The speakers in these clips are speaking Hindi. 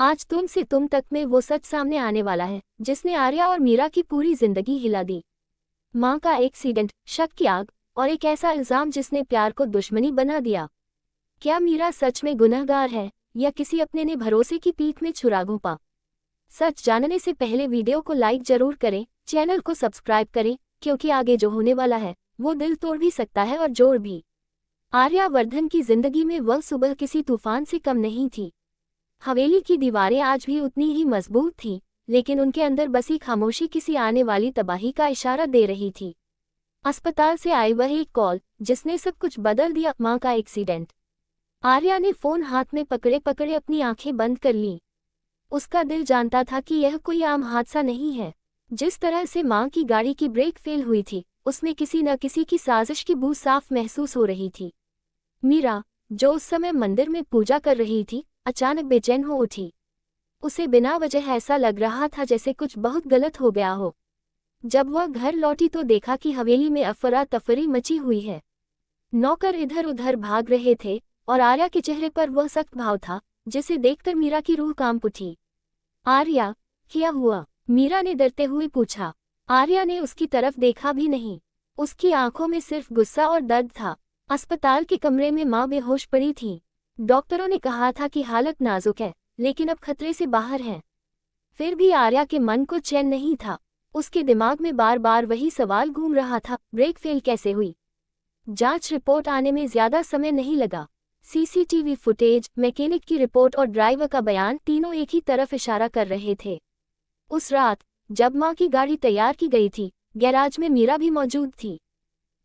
आज तुम से तुम तक में वो सच सामने आने वाला है जिसने आर्या और मीरा की पूरी जिंदगी हिला दी। माँ का एक्सीडेंट, शक की आग और एक ऐसा इल्जाम जिसने प्यार को दुश्मनी बना दिया। क्या मीरा सच में गुनहगार है या किसी अपने ने भरोसे की पीठ में छुरा घोंपा? सच जानने से पहले वीडियो को लाइक जरूर करें, चैनल को सब्सक्राइब करें, क्योंकि आगे जो होने वाला है वो दिल तोड़ भी सकता है और जोड़ भी। आर्यावर्धन की जिंदगी में वह सुबह किसी तूफान से कम नहीं थी। हवेली की दीवारें आज भी उतनी ही मजबूत थीं, लेकिन उनके अंदर बसी खामोशी किसी आने वाली तबाही का इशारा दे रही थी। अस्पताल से आई वह एक कॉल जिसने सब कुछ बदल दिया। माँ का एक्सीडेंट। आर्या ने फोन हाथ में पकड़े पकड़े अपनी आंखें बंद कर लीं। उसका दिल जानता था कि यह कोई आम हादसा नहीं है। जिस तरह से माँ की गाड़ी की ब्रेक फेल हुई थी, उसमें किसी न किसी की साजिश की बू साफ महसूस हो रही थी। मीरा, जो उस समय मंदिर में पूजा कर रही थी, अचानक बेचैन हो उठी। उसे बिना वजह ऐसा लग रहा था जैसे कुछ बहुत गलत हो गया हो। जब वह घर लौटी तो देखा कि हवेली में अफरा तफरी मची हुई है। नौकर इधर उधर भाग रहे थे और आर्या के चेहरे पर वह सख्त भाव था जिसे देखकर मीरा की रूह कांप उठी। आर्या, क्या हुआ? मीरा ने डरते हुए पूछा। आर्या ने उसकी तरफ देखा भी नहीं। उसकी आंखों में सिर्फ गुस्सा और दर्द था। अस्पताल के कमरे में माँ बेहोश पड़ी थी। डॉक्टरों ने कहा था कि हालत नाजुक है, लेकिन अब खतरे से बाहर है। फिर भी आर्या के मन को चैन नहीं था। उसके दिमाग में बार बार वही सवाल घूम रहा था, ब्रेक फेल कैसे हुई? जांच रिपोर्ट आने में ज्यादा समय नहीं लगा। सीसीटीवी फुटेज, मैकेनिक की रिपोर्ट और ड्राइवर का बयान तीनों एक ही तरफ इशारा कर रहे थे। उस रात जब माँ की गाड़ी तैयार की गई थी, गैराज में मीरा भी मौजूद थी।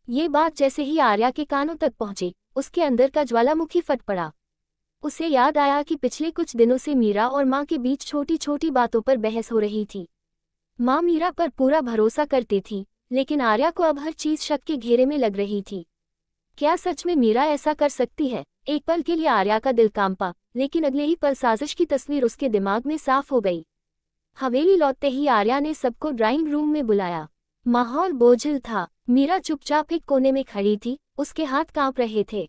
ये बात जैसे ही आर्या के कानों तक पहुंची, उसके अंदर का ज्वालामुखी फट पड़ा। उसे याद आया कि पिछले कुछ दिनों से मीरा और माँ के बीच छोटी छोटी बातों पर बहस हो रही थी। माँ मीरा पर पूरा भरोसा करती थी, लेकिन आर्या को अब हर चीज शक के घेरे में लग रही थी। क्या सच में मीरा ऐसा कर सकती है? एक पल के लिए आर्या का दिल कांपा, लेकिन अगले ही पल साजिश की तस्वीर उसके दिमाग में साफ हो गई। हवेली लौटते ही आर्या ने सबको ड्राइंग रूम में बुलाया। माहौल बोझिल था। मीरा चुपचाप एक कोने में खड़ी थी, उसके हाथ कांप रहे थे।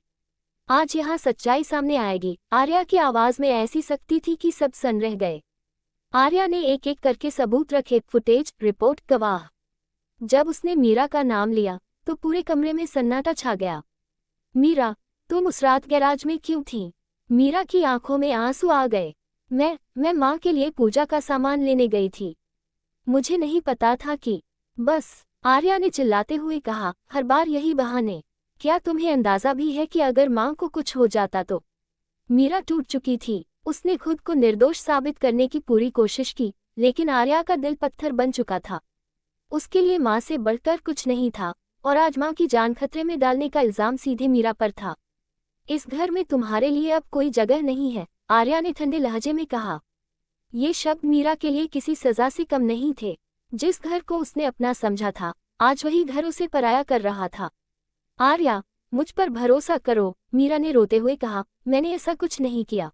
आज यहाँ सच्चाई सामने आएगी। आर्या की आवाज में ऐसी सख्ती थी कि सब सन रह गए। आर्या ने एक एक करके सबूत रखे, फुटेज, रिपोर्ट, गवाह। जब उसने मीरा का नाम लिया तो पूरे कमरे में सन्नाटा छा गया। मीरा, तुम उस रात गैराज में क्यों थी? मीरा की आंखों में आंसू आ गए। मैं माँ के लिए पूजा का सामान लेने गई थी। मुझे नहीं पता था कि। बस, आर्या ने चिल्लाते हुए कहा, हर बार यही बहाने। क्या तुम्हें अंदाजा भी है कि अगर माँ को कुछ हो जाता तो? मीरा टूट चुकी थी। उसने खुद को निर्दोष साबित करने की पूरी कोशिश की, लेकिन आर्या का दिल पत्थर बन चुका था। उसके लिए माँ से बढ़कर कुछ नहीं था, और आज माँ की जान खतरे में डालने का इल्जाम सीधे मीरा पर था। इस घर में तुम्हारे लिए अब कोई जगह नहीं है, आर्या ने ठंडे लहजे में कहा। ये शब्द मीरा के लिए किसी सजा से कम नहीं थे। जिस घर को उसने अपना समझा था, आज वही घर उसे पराया कर रहा था। आर्या, मुझ पर भरोसा करो, मीरा ने रोते हुए कहा। मैंने ऐसा कुछ नहीं किया।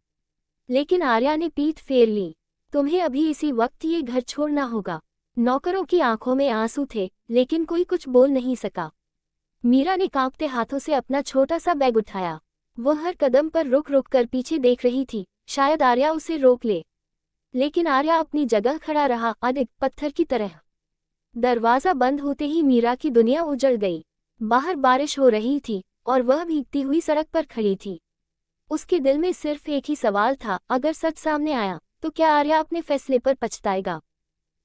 लेकिन आर्या ने पीठ फेर ली। तुम्हें अभी इसी वक्त ये घर छोड़ना होगा। नौकरों की आंखों में आंसू थे, लेकिन कोई कुछ बोल नहीं सका। मीरा ने कांपते हाथों से अपना छोटा सा बैग उठाया। वह हर कदम पर रुक रुक कर पीछे देख रही थी, शायद आर्या उसे रोक ले। लेकिन आर्या अपनी जगह खड़ा रहा, अडिग, पत्थर की तरह। दरवाजा बंद होते ही मीरा की दुनिया उजड़ गई। बाहर बारिश हो रही थी और वह भीगती हुई सड़क पर खड़ी थी। उसके दिल में सिर्फ एक ही सवाल था, अगर सच सामने आया तो क्या आर्या अपने फैसले पर पछताएगा?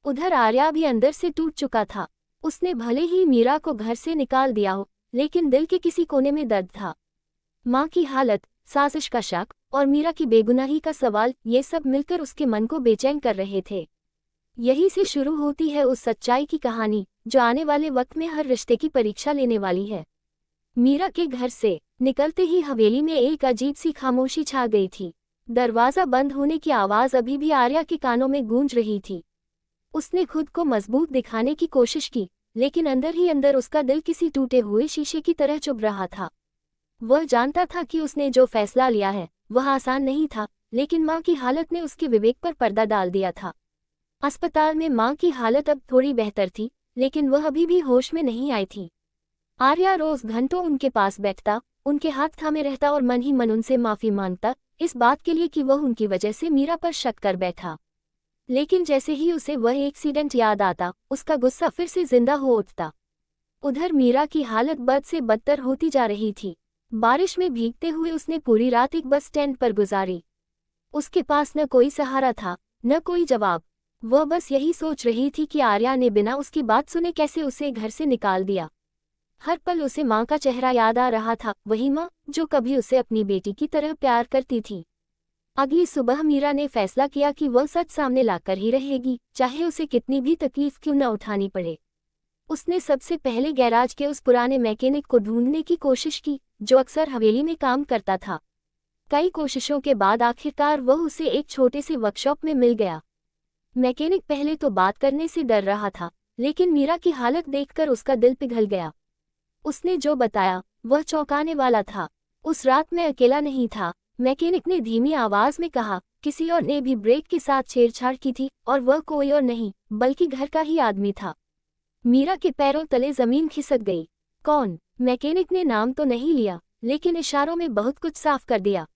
उधर आर्या भी अंदर से टूट चुका था। उसने भले ही मीरा को घर से निकाल दिया हो, लेकिन दिल के किसी कोने में दर्द था। माँ की हालत, साजिश का शक और मीरा की बेगुनाही का सवाल, ये सब मिलकर उसके मन को बेचैन कर रहे थे। यही से शुरू होती है उस सच्चाई की कहानी जो आने वाले वक्त में हर रिश्ते की परीक्षा लेने वाली है। मीरा के घर से निकलते ही हवेली में एक अजीब सी खामोशी छा गई थी। दरवाजा बंद होने की आवाज अभी भी आर्या के कानों में गूंज रही थी। उसने खुद को मजबूत दिखाने की कोशिश की, लेकिन अंदर ही अंदर उसका दिल किसी टूटे हुए शीशे की तरह चुभ रहा था। वह जानता था कि उसने जो फैसला लिया है वह आसान नहीं था, लेकिन माँ की हालत ने उसके विवेक पर पर्दा डाल दिया था। अस्पताल में माँ की हालत अब थोड़ी बेहतर थी, लेकिन वह अभी भी होश में नहीं आई थी। आर्या रोज घंटों उनके पास बैठता, उनके हाथ थामे रहता और मन ही मन उनसे माफी मांगता, इस बात के लिए कि वह उनकी वजह से मीरा पर शक कर बैठा। लेकिन जैसे ही उसे वह एक्सीडेंट याद आता, उसका गुस्सा फिर से जिंदा हो उठता। उधर मीरा की हालत बद से बदतर होती जा रही थी। बारिश में भीगते हुए उसने पूरी रात एक बस स्टैंड पर गुजारी। उसके पास न कोई सहारा था, न कोई जवाब। वह बस यही सोच रही थी कि आर्या ने बिना उसकी बात सुने कैसे उसे घर से निकाल दिया। हर पल उसे माँ का चेहरा याद आ रहा था, वही माँ जो कभी उसे अपनी बेटी की तरह प्यार करती थी। अगली सुबह मीरा ने फैसला किया कि वह सच सामने लाकर ही रहेगी, चाहे उसे कितनी भी तकलीफ क्यों न उठानी पड़े। उसने सबसे पहले गैराज के उस पुराने मैकेनिक को ढूंढने की कोशिश की, जो अक्सर हवेली में काम करता था। कई कोशिशों के बाद आखिरकार वह उसे एक छोटे से वर्कशॉप में मिल गया। मैकेनिक पहले तो बात करने से डर रहा था, लेकिन मीरा की हालत देखकर उसका दिल पिघल गया। उसने जो बताया वह चौंकाने वाला था। उस रात मैं अकेला नहीं था, मैकेनिक ने धीमी आवाज में कहा। किसी और ने भी ब्रेक के साथ छेड़छाड़ की थी, और वह कोई और नहीं बल्कि घर का ही आदमी था। मीरा के पैरों तले जमीन खिसक गई। कौन? मैकेनिक ने नाम तो नहीं लिया, लेकिन इशारों में बहुत कुछ साफ कर दिया।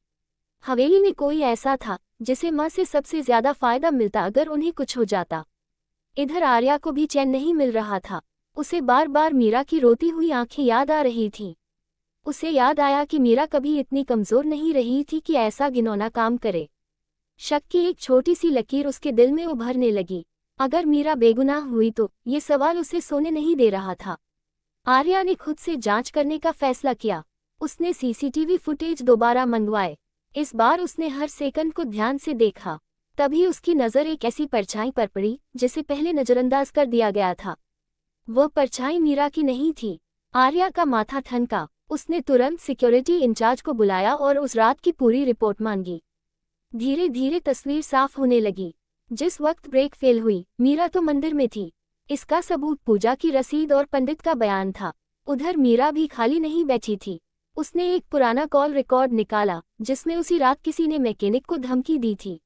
हवेली में कोई ऐसा था जिसे माँ से सबसे ज्यादा फायदा मिलता अगर उन्हें कुछ हो जाता। इधर आर्या को भी चैन नहीं मिल रहा था। उसे बार बार मीरा की रोती हुई आंखें याद आ रही थीं। उसे याद आया कि मीरा कभी इतनी कमजोर नहीं रही थी कि ऐसा घिनौना काम करे। शक की एक छोटी सी लकीर उसके दिल में उभरने लगी। अगर मीरा बेगुनाह हुई तो ये सवाल उसे सोने नहीं दे रहा था। आर्या ने खुद से जांच करने का फैसला किया। उसने सीसीटीवी फुटेज दोबारा मंगवाए। इस बार उसने हर सेकंड को ध्यान से देखा। तभी उसकी नज़र एक ऐसी परछाई पर पड़ी जिसे पहले नज़रअंदाज कर दिया गया था। वह परछाई मीरा की नहीं थी। आर्या का माथा ठनका। उसने तुरंत सिक्योरिटी इंचार्ज को बुलाया और उस रात की पूरी रिपोर्ट मांगी। धीरे धीरे तस्वीर साफ होने लगी। जिस वक्त ब्रेक फेल हुई, मीरा तो मंदिर में थी। इसका सबूत पूजा की रसीद और पंडित का बयान था। उधर मीरा भी खाली नहीं बैठी थी। उसने एक पुराना कॉल रिकॉर्ड निकाला जिसमें उसी रात किसी ने मैकेनिक को धमकी दी थी।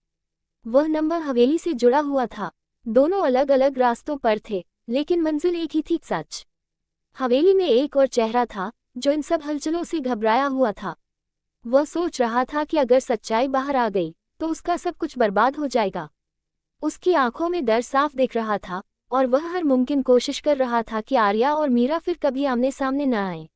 वह नंबर हवेली से जुड़ा हुआ था। दोनों अलग अलग रास्तों पर थे, लेकिन मंजिल एक ही थी, सच। हवेली में एक और चेहरा था जो इन सब हलचलों से घबराया हुआ था। वह सोच रहा था कि अगर सच्चाई बाहर आ गई तो उसका सब कुछ बर्बाद हो जाएगा। उसकी आंखों में डर साफ दिख रहा था और वह हर मुमकिन कोशिश कर रहा था कि आर्या और मीरा फिर कभी आमने सामने न आए।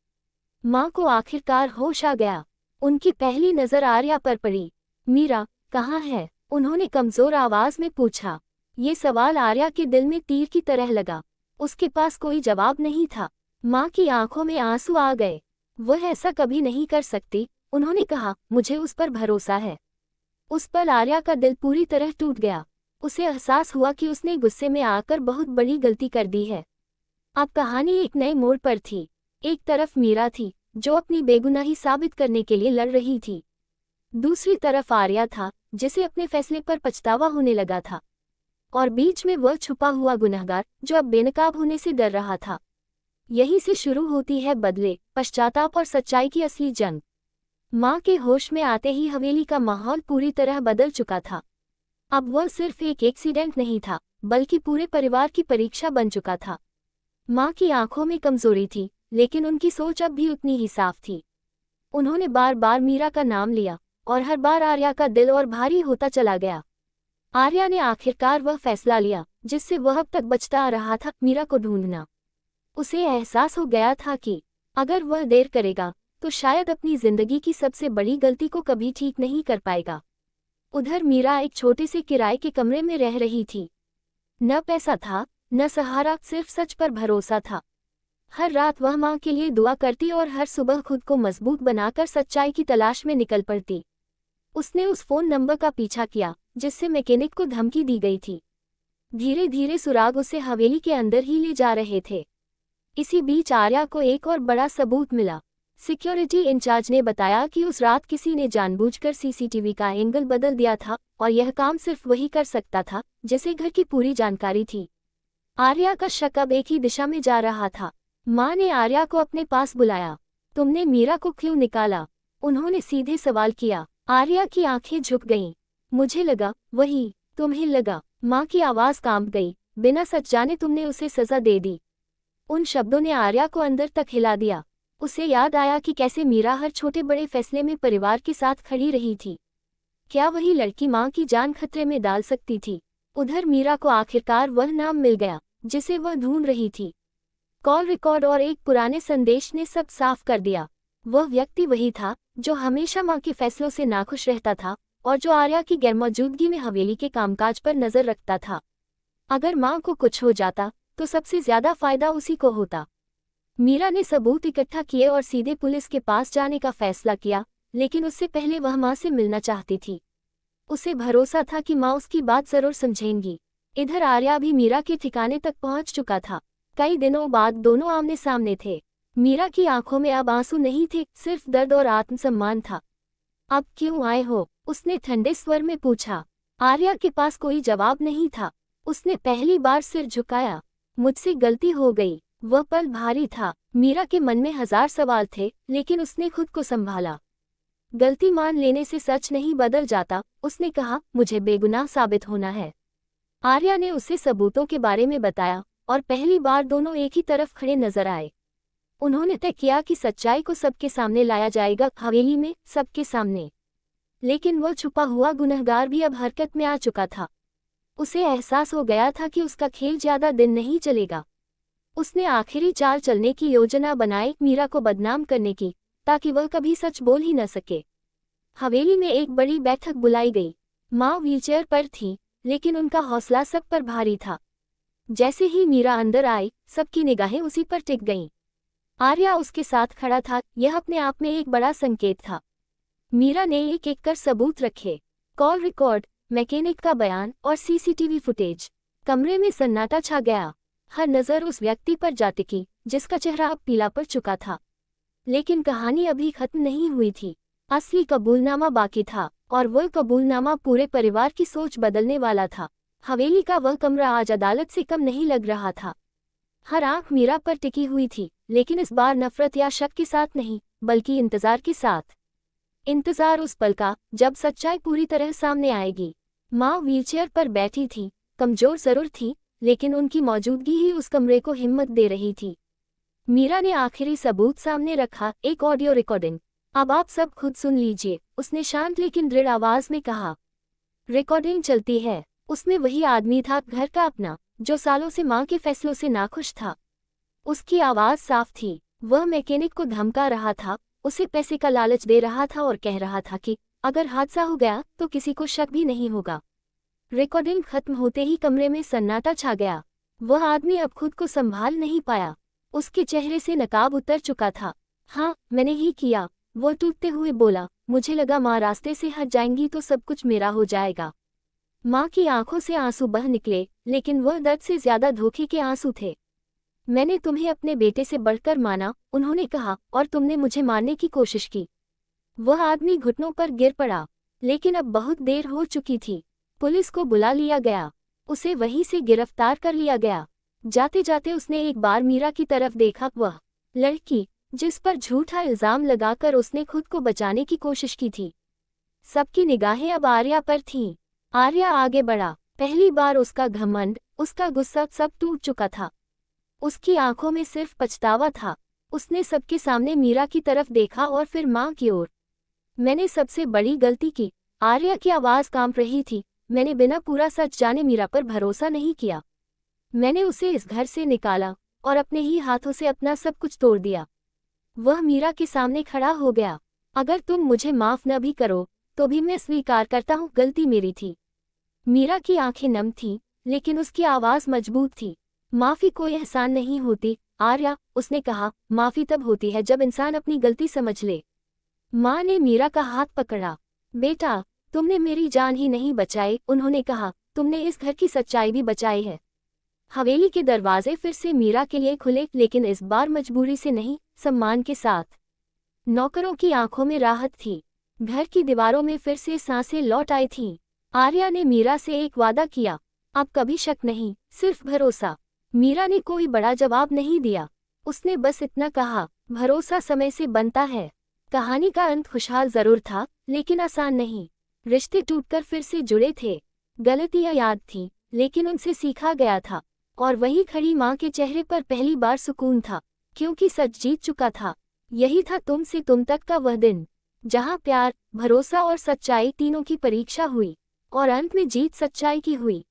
माँ को आखिरकार होश आ गया। उनकी पहली नज़र आर्या पर पड़ी। मीरा कहाँ है? उन्होंने कमजोर आवाज में पूछा। ये सवाल आर्या के दिल में तीर की तरह लगा। उसके पास कोई जवाब नहीं था। माँ की आंखों में आंसू आ गए। वह ऐसा कभी नहीं कर सकती, उन्होंने कहा। मुझे उस पर भरोसा है। उस पल आर्या का दिल पूरी तरह टूट गया। उसे एहसास हुआ कि उसने गुस्से में आकर बहुत बड़ी गलती कर दी है। अब कहानी एक नए मोड़ पर थी। एक तरफ मीरा थी जो अपनी बेगुनाही साबित करने के लिए लड़ रही थी। दूसरी तरफ आर्या था जिसे अपने फैसले पर पछतावा होने लगा था। और बीच में वह छुपा हुआ गुनहगार जो अब बेनकाब होने से डर रहा था। यहीं से शुरू होती है बदले, पश्चाताप और सच्चाई की असली जंग। माँ के होश में आते ही हवेली का माहौल पूरी तरह बदल चुका था। अब वह सिर्फ एक एक्सीडेंट नहीं था, बल्कि पूरे परिवार की परीक्षा बन चुका था। माँ की आंखों में कमजोरी थी, लेकिन उनकी सोच अब भी उतनी ही साफ थी। उन्होंने बार बार मीरा का नाम लिया, और हर बार आर्या का दिल और भारी होता चला गया। आर्या ने आखिरकार वह फैसला लिया जिससे वह अब तक बचता आ रहा था, मीरा को ढूंढना। उसे एहसास हो गया था कि अगर वह देर करेगा तो शायद अपनी जिंदगी की सबसे बड़ी गलती को कभी ठीक नहीं कर पाएगा। उधर मीरा एक छोटे से किराए के कमरे में रह रही थी। न पैसा था, न सहारा, सिर्फ सच पर भरोसा था। हर रात वह माँ के लिए दुआ करती और हर सुबह खुद को मजबूत बनाकर सच्चाई की तलाश में निकल पड़ती। उसने उस फोन नंबर का पीछा किया जिससे मैकेनिक को धमकी दी गई थी। धीरे धीरे सुराग उसे हवेली के अंदर ही ले जा रहे थे। इसी बीच आर्या को एक और बड़ा सबूत मिला। सिक्योरिटी इंचार्ज ने बताया कि उस रात किसी ने जानबूझकर सीसीटीवी का एंगल बदल दिया था, और यह काम सिर्फ वही कर सकता था जिसे घर की पूरी जानकारी थी। आर्या का शक अब एक ही दिशा में जा रहा था। माँ ने आर्या को अपने पास बुलाया। तुमने मीरा को क्यों निकाला? उन्होंने सीधे सवाल किया। आर्या की आंखें झुक गईं। मुझे लगा। वही तुम्हें लगा? माँ की आवाज कांप गई। बिना सच जाने तुमने उसे सजा दे दी। उन शब्दों ने आर्या को अंदर तक हिला दिया। उसे याद आया कि कैसे मीरा हर छोटे बड़े फैसले में परिवार के साथ खड़ी रही थी। क्या वही लड़की माँ की जान खतरे में डाल सकती थी? उधर मीरा को आखिरकार वह नाम मिल गया जिसे वह ढूंढ रही थी। कॉल रिकॉर्ड और एक पुराने संदेश ने सब साफ कर दिया। वह व्यक्ति वही था जो हमेशा माँ के फैसलों से नाखुश रहता था और जो आर्या की गैरमौजूदगी में हवेली के कामकाज पर नजर रखता था। अगर माँ को कुछ हो जाता तो सबसे ज्यादा फायदा उसी को होता। मीरा ने सबूत इकट्ठा किए और सीधे पुलिस के पास जाने का फैसला किया, लेकिन उससे पहले वह माँ से मिलना चाहती थी। उसे भरोसा था कि माँ उसकी बात जरूर समझेंगी। इधर आर्या भी मीरा के ठिकाने तक पहुंच चुका था। कई दिनों बाद दोनों आमने सामने थे। मीरा की आंखों में अब आंसू नहीं थे, सिर्फ दर्द और आत्मसम्मान था। अब क्यों आए हो? उसने ठंडे स्वर में पूछा। आर्या के पास कोई जवाब नहीं था। उसने पहली बार सिर झुकाया। मुझसे गलती हो गई। वह पल भारी था। मीरा के मन में हजार सवाल थे, लेकिन उसने खुद को संभाला। गलती मान लेने से सच नहीं बदल जाता, उसने कहा। मुझे बेगुनाह साबित होना है। आर्या ने उसे सबूतों के बारे में बताया और पहली बार दोनों एक ही तरफ खड़े नजर आए। उन्होंने तय किया कि सच्चाई को सबके सामने लाया जाएगा, हवेली में सबके सामने। लेकिन वह छुपा हुआ गुनहगार भी अब हरकत में आ चुका था। उसे एहसास हो गया था कि उसका खेल ज्यादा दिन नहीं चलेगा। उसने आखिरी चाल चलने की योजना बनाई, मीरा को बदनाम करने की, ताकि वह कभी सच बोल ही न सके। हवेली में एक बड़ी बैठक बुलाई गई। माँ व्हीलचेयर पर थी, लेकिन उनका हौसला सब पर भारी था। जैसे ही मीरा अंदर आई, सबकी निगाहें उसी पर टिक गईं। आर्या उसके साथ खड़ा था। यह अपने आप में एक बड़ा संकेत था। मीरा ने एक एक कर सबूत रखे, कॉल रिकॉर्ड, मैकेनिक का बयान और सीसीटीवी फुटेज। कमरे में सन्नाटा छा गया। हर नज़र उस व्यक्ति पर जा टिकी जिसका चेहरा अब पीला पड़ चुका था। लेकिन कहानी अभी खत्म नहीं हुई थी। असली कबूलनामा बाकी था, और वह कबूलनामा पूरे परिवार की सोच बदलने वाला था। हवेली का वह कमरा आज अदालत से कम नहीं लग रहा था। हर आंख मीरा पर टिकी हुई थी, लेकिन इस बार नफरत या शक के साथ नहीं, बल्कि इंतजार के साथ। इंतजार उस पल का जब सच्चाई पूरी तरह सामने आएगी। माँ व्हीलचेयर पर बैठी थी, कमजोर जरूर थी, लेकिन उनकी मौजूदगी ही उस कमरे को हिम्मत दे रही थी। मीरा ने आखिरी सबूत सामने रखा, एक ऑडियो रिकॉर्डिंग। अब आप सब खुद सुन लीजिए, उसने शांत लेकिन दृढ़ आवाज में कहा। रिकॉर्डिंग चलती है। उसमें वही आदमी था, घर का अपना, जो सालों से माँ के फैसलों से नाखुश था। उसकी आवाज साफ थी। वह मैकेनिक को धमका रहा था, उसे पैसे का लालच दे रहा था और कह रहा था कि अगर हादसा हो गया तो किसी को शक भी नहीं होगा। रिकॉर्डिंग खत्म होते ही कमरे में सन्नाटा छा गया। वह आदमी अब खुद को संभाल नहीं पाया। उसके चेहरे से नकाब उतर चुका था। हाँ, मैंने ही किया, वो टूटते हुए बोला। मुझे लगा माँ रास्ते से हट जाएंगी तो सब कुछ मेरा हो जाएगा। माँ की आंखों से आंसू बह निकले, लेकिन वह दर्द से ज्यादा धोखे के आंसू थे। मैंने तुम्हें अपने बेटे से बढ़कर माना, उन्होंने कहा, और तुमने मुझे मारने की कोशिश की। वह आदमी घुटनों पर गिर पड़ा, लेकिन अब बहुत देर हो चुकी थी। पुलिस को बुला लिया गया। उसे वहीं से गिरफ्तार कर लिया गया। जाते जाते उसने एक बार मीरा की तरफ देखा, वह लड़की जिस पर झूठा इल्जाम लगाकर उसने खुद को बचाने की कोशिश की थी। सबकी निगाहें अब आर्या पर थीं। आर्या आगे बढ़ा। पहली बार उसका घमंड, उसका गुस्सा सब टूट चुका था। उसकी आंखों में सिर्फ पछतावा था। उसने सबके सामने मीरा की तरफ देखा और फिर माँ की ओर। मैंने सबसे बड़ी गलती की। आर्या की आवाज कांप रही थी। मैंने बिना पूरा सच जाने मीरा पर भरोसा नहीं किया। मैंने उसे इस घर से निकाला और अपने ही हाथों से अपना सब कुछ तोड़ दिया। वह मीरा के सामने खड़ा हो गया। अगर तुम मुझे माफ न भी करो तो भी मैं स्वीकार करता हूँ, गलती मेरी थी। मीरा की आंखें नम थीं, लेकिन उसकी आवाज मजबूत थी। माफी कोई एहसान नहीं होती आर्या, उसने कहा। माफी तब होती है जब इंसान अपनी गलती समझ ले। माँ ने मीरा का हाथ पकड़ा। बेटा, तुमने मेरी जान ही नहीं बचाई, उन्होंने कहा, तुमने इस घर की सच्चाई भी बचाई है। हवेली के दरवाजे फिर से मीरा के लिए खुले, लेकिन इस बार मजबूरी से नहीं, सम्मान के साथ। नौकरों की आंखों में राहत थी। घर की दीवारों में फिर से सांसें लौट आई थीं। आर्या ने मीरा से एक वादा किया, अब कभी शक नहीं, सिर्फ भरोसा। मीरा ने कोई बड़ा जवाब नहीं दिया। उसने बस इतना कहा, भरोसा समय से बनता है। कहानी का अंत खुशहाल जरूर था, लेकिन आसान नहीं। रिश्ते टूटकर फिर से जुड़े थे। गलतियां याद थीं, लेकिन उनसे सीखा गया था। और वही खड़ी माँ के चेहरे पर पहली बार सुकून था, क्योंकि सच जीत चुका था। यही था तुम से तुम तक का वह दिन, जहां प्यार, भरोसा और सच्चाई तीनों की परीक्षा हुई और अंत में जीत सच्चाई की हुई।